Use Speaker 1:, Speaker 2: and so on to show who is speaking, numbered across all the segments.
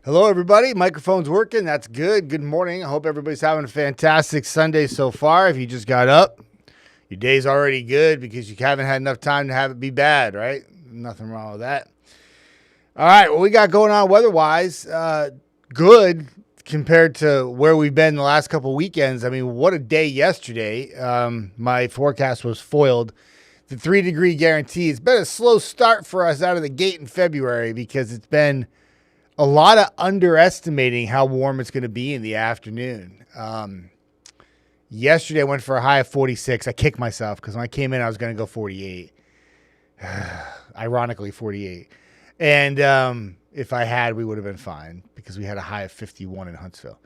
Speaker 1: Hello, everybody. Microphone's working. That's good. Good morning. I hope everybody's having a fantastic Sunday so far. If you just got up, your day's already good because you haven't had enough time to have it be bad, right? Nothing wrong with that. All right, what we got going on weather-wise, good compared to where we've been the last couple weekends. I mean, what a day yesterday. My forecast was foiled. The 3-degree guarantee. It's been a slow start for us out of the gate in February because it's been a lot of underestimating how warm it's going to be in the afternoon. Yesterday I went for a high of 46. I kicked myself because when I came in, I was going to go 48. Ironically, 48. And if I had, we would have been fine because we had a high of 51 in Huntsville.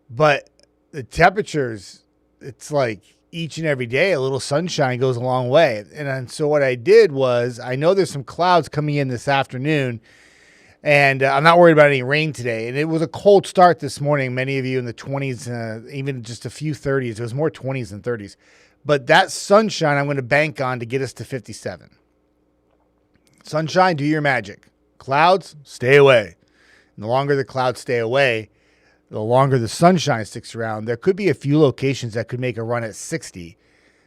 Speaker 1: But the temperatures, it's like each and every day, a little sunshine goes a long way. And so what I did was, I know there's some clouds coming in this afternoon, and I'm not worried about any rain today. And it was a cold start this morning. Many of you in the 20s, even just a few 30s. It was more 20s than 30s. But that sunshine I'm going to bank on to get us to 57. Sunshine, do your magic. Clouds, stay away. And the longer the clouds stay away, the longer the sunshine sticks around. There could be a few locations that could make a run at 60.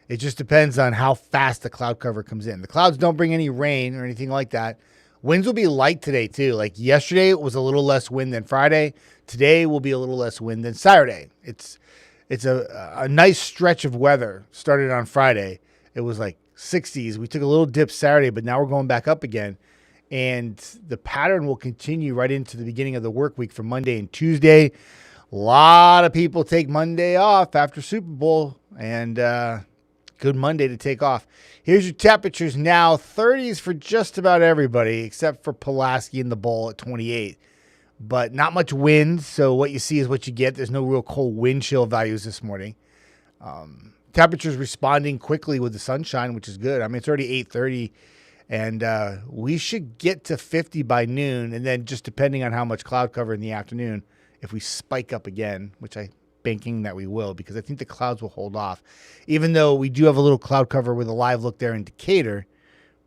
Speaker 1: It just depends on how fast the cloud cover comes in. The clouds don't bring any rain or anything like that. Winds will be light today, too. Like yesterday, it was a little less wind than Friday. Today will be a little less wind than Saturday. It's a nice stretch of weather. Started on Friday. It was like 60s. We took a little dip Saturday, but now we're going back up again. And the pattern will continue right into the beginning of the work week for Monday and Tuesday. A lot of people take Monday off after Super Bowl, and good Monday to take off. Here's your temperatures now. 30s for just about everybody except for Pulaski and the Bowl at 28. But not much wind, so what you see is what you get. There's no real cold wind chill values this morning. Temperatures responding quickly with the sunshine, which is good. I mean, it's already 8:30, and we should get to 50 by noon, and then just depending on how much cloud cover in the afternoon, if we spike up again, which I'm banking that we will, because I think the clouds will hold off, even though we do have a little cloud cover with a live look there in Decatur.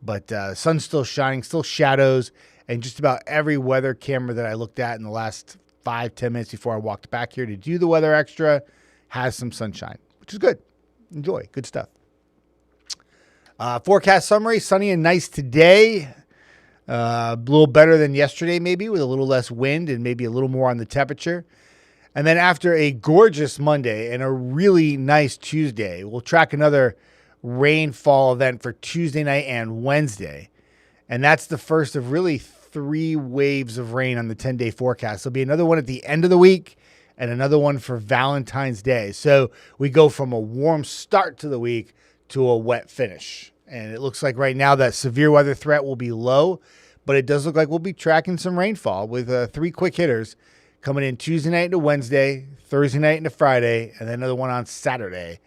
Speaker 1: But sun's still shining, still shadows, and just about every weather camera that I looked at in the last 5-10 minutes before I walked back here to do the weather extra has some sunshine, which is good. Enjoy. Good stuff. Forecast summary, sunny and nice today. A little better than yesterday, maybe, with a little less wind and maybe a little more on the temperature. And then after a gorgeous Monday and a really nice Tuesday, we'll track another rainfall event for Tuesday night and Wednesday. And that's the first of really 3 waves of rain on the 10-day forecast. There'll be another one at the end of the week and another one for Valentine's Day. So we go from a warm start to the week to a wet finish. And it looks like right now that severe weather threat will be low, but it does look like we'll be tracking some rainfall with 3 quick hitters coming in Tuesday night into Wednesday, Thursday night into Friday, and then another one on Saturday.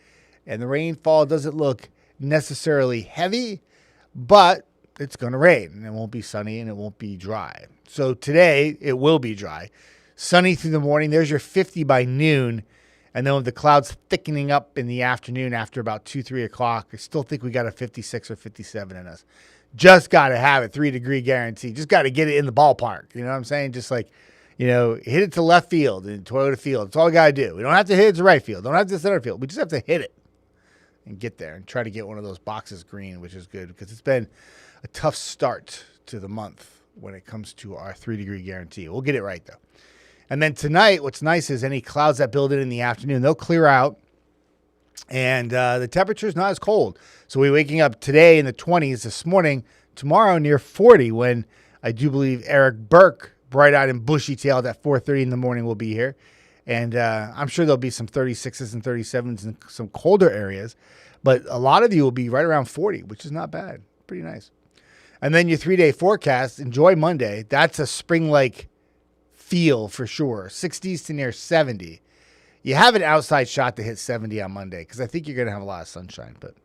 Speaker 1: And the rainfall doesn't look necessarily heavy, but it's going to rain, and it won't be sunny, and it won't be dry. So today, it will be dry. Sunny through the morning. There's your 50 by noon. And then with the clouds thickening up in the afternoon after about 2-3 o'clock, I still think we got a 56 or 57 in us. Just got to have it, 3-degree guarantee. Just got to get it in the ballpark. You know what I'm saying? Just like, hit it to left field in Toyota Field. That's all we got to do. We don't have to hit it to right field. Don't have to center field. We just have to hit it and get there and try to get one of those boxes green, which is good because it's been a tough start to the month when it comes to our 3-degree guarantee. We'll get it right, though. And then tonight, what's nice is any clouds that build in the afternoon, they'll clear out, and the temperature's not as cold. So we're waking up today in the 20s this morning, tomorrow near 40, when I do believe Eric Burke, bright-eyed and bushy-tailed at 4:30 in the morning, will be here. And I'm sure there'll be some 36s and 37s in some colder areas, but a lot of you will be right around 40, which is not bad. Pretty nice. And then your 3-day forecast, enjoy Monday. That's a spring-like feel for sure. 60s to near 70. You have an outside shot to hit 70 on Monday because I think you're going to have a lot of sunshine, but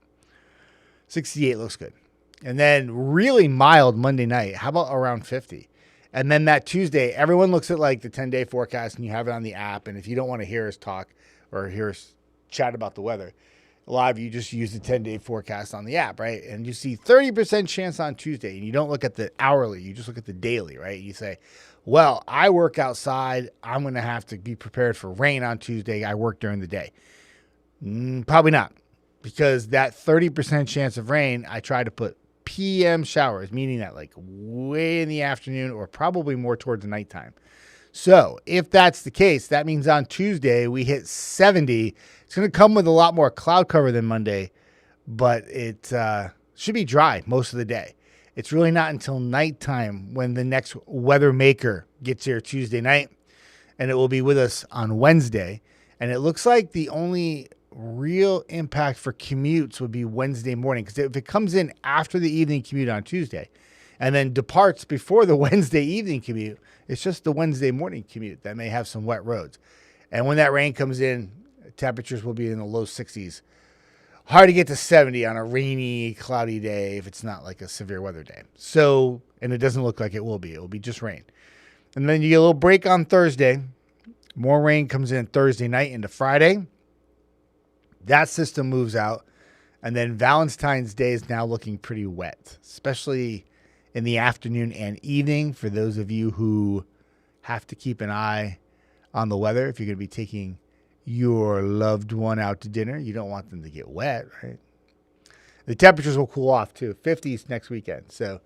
Speaker 1: 68 looks good. And then really mild Monday night. How about around 50? And then that Tuesday, everyone looks at like the 10-day forecast and you have it on the app. And if you don't want to hear us talk or hear us chat about the weather, a lot of you just use the 10-day forecast on the app, right? And you see 30% chance on Tuesday and you don't look at the hourly. You just look at the daily, right? You say, Well, I work outside. I'm going to have to be prepared for rain on Tuesday. I work during the day. Probably not, because that 30% chance of rain, I try to put PM showers, meaning that like way in the afternoon or probably more towards the nighttime. So if that's the case, that means on Tuesday we hit 70. It's going to come with a lot more cloud cover than Monday, but it should be dry most of the day. It's really not until nighttime when the next weather maker gets here Tuesday night, and it will be with us on Wednesday. And it looks like the only real impact for commutes would be Wednesday morning, because if it comes in after the evening commute on Tuesday and then departs before the Wednesday evening commute, it's just the Wednesday morning commute that may have some wet roads. And when that rain comes in, temperatures will be in the low 60s. Hard to get to 70 on a rainy, cloudy day if it's not like a severe weather day. So, and it doesn't look like it will be. It will be just rain. And then you get a little break on Thursday. More rain comes in Thursday night into Friday. That system moves out. And then Valentine's Day is now looking pretty wet, especially in the afternoon and evening for those of you who have to keep an eye on the weather. If you're going to be taking your loved one out to dinner, you don't want them to get wet, right? The temperatures will cool off too, 50s next weekend. So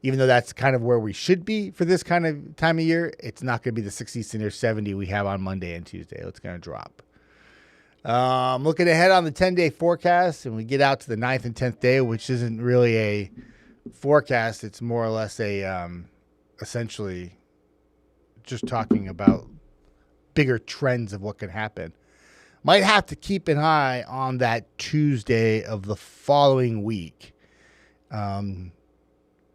Speaker 1: even though that's kind of where we should be for this kind of time of year, it's not going to be the 60s to near 70 we have on Monday and Tuesday. It's going to drop. Looking ahead on the 10-day forecast, and we get out to the 9th and 10th day, which isn't really a forecast. It's more or less a essentially just talking about bigger trends of what could happen. Might have to keep an eye on that Tuesday of the following week.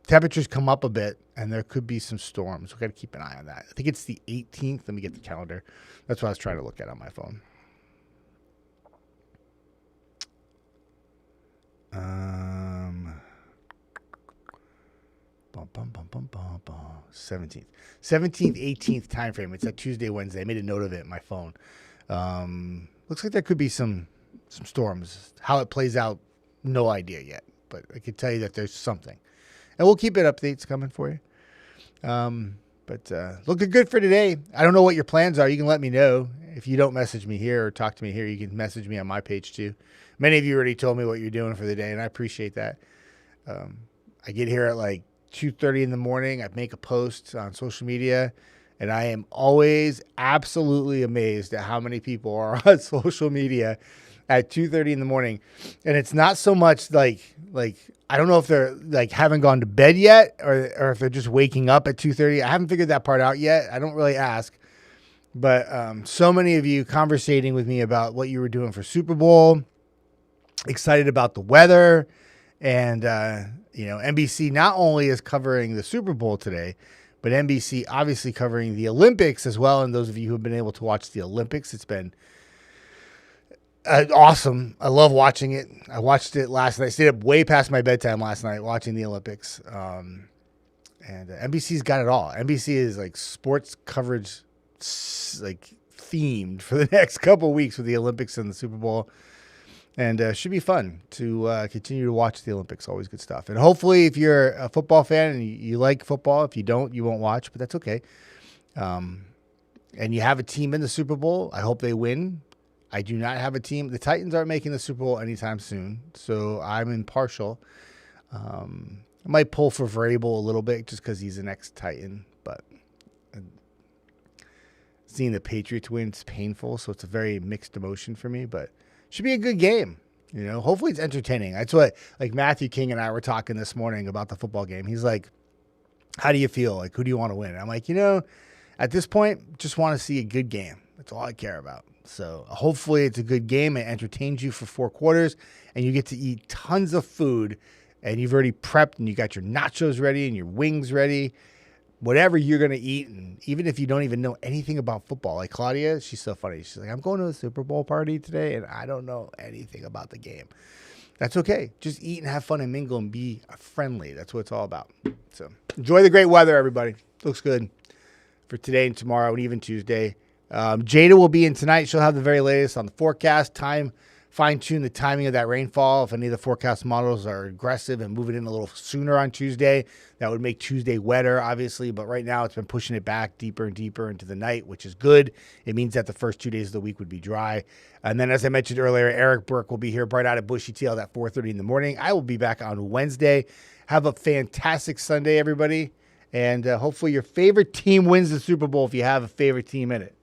Speaker 1: Temperatures come up a bit, and there could be some storms. We've got to keep an eye on that. I think it's the 18th. Let me get the calendar. That's what I was trying to look at on my phone. 17th, 18th time frame. It's that Tuesday, Wednesday. I made a note of it in my phone. Looks like there could be some storms. How it plays out, no idea yet. But I can tell you that there's something. And we'll keep it updates coming for you. But looking good for today. I don't know what your plans are. You can let me know. If you don't message me here or talk to me here, you can message me on my page too. Many of you already told me what you're doing for the day, and I appreciate that. I get here at like 2:30 in the morning. I make a post on social media, and I am always absolutely amazed at how many people are on social media at 2:30 in the morning. And it's not so much like I don't know if they're like haven't gone to bed yet or if they're just waking up at 2:30. I haven't figured that part out yet. I don't really ask. But so many of you conversating with me about what you were doing for Super Bowl, excited about the weather, and NBC not only is covering the Super Bowl today, but NBC obviously covering the Olympics as well. And those of you who have been able to watch the Olympics, it's been awesome. I love watching it. I watched it last night. I stayed up way past my bedtime last night watching the Olympics. And NBC's got it all. NBC is like sports coverage like themed for the next couple of weeks with the Olympics and the Super Bowl. And should be fun to continue to watch the Olympics. Always good stuff. And hopefully if you're a football fan and you like football, if you don't, you won't watch, but that's okay. And you have a team in the Super Bowl, I hope they win. I do not have a team. The Titans aren't making the Super Bowl anytime soon, so I'm impartial. I might pull for Vrabel a little bit just because he's an ex-Titan, but seeing the Patriots win is painful, so it's a very mixed emotion for me, but should be a good game. Hopefully it's entertaining. That's what, like, Matthew King and I were talking this morning about the football game. He's like, how do you feel? Like, who do you want to win? I'm like, at this point, just want to see a good game. That's all I care about. So hopefully it's a good game. It entertains you for 4 quarters, and you get to eat tons of food, and you've already prepped, and you got your nachos ready and your wings ready, whatever you're going to eat. And even if you don't even know anything about football, like Claudia, she's so funny. She's like, I'm going to a Super Bowl party today, and I don't know anything about the game. That's okay. Just eat and have fun and mingle and be friendly. That's what it's all about. So enjoy the great weather, everybody. Looks good for today and tomorrow and even Tuesday. Jada will be in tonight. She'll have the very latest on the forecast, time fine-tune the timing of that rainfall. If any of the forecast models are aggressive and move it in a little sooner on Tuesday, that would make Tuesday wetter, obviously. But right now, it's been pushing it back deeper and deeper into the night, which is good. It means that the first 2 days of the week would be dry. And then, as I mentioned earlier, Eric Burke will be here bright out of Bushy Tail at 4:30 in the morning. I will be back on Wednesday. Have a fantastic Sunday, everybody. And hopefully your favorite team wins the Super Bowl if you have a favorite team in it.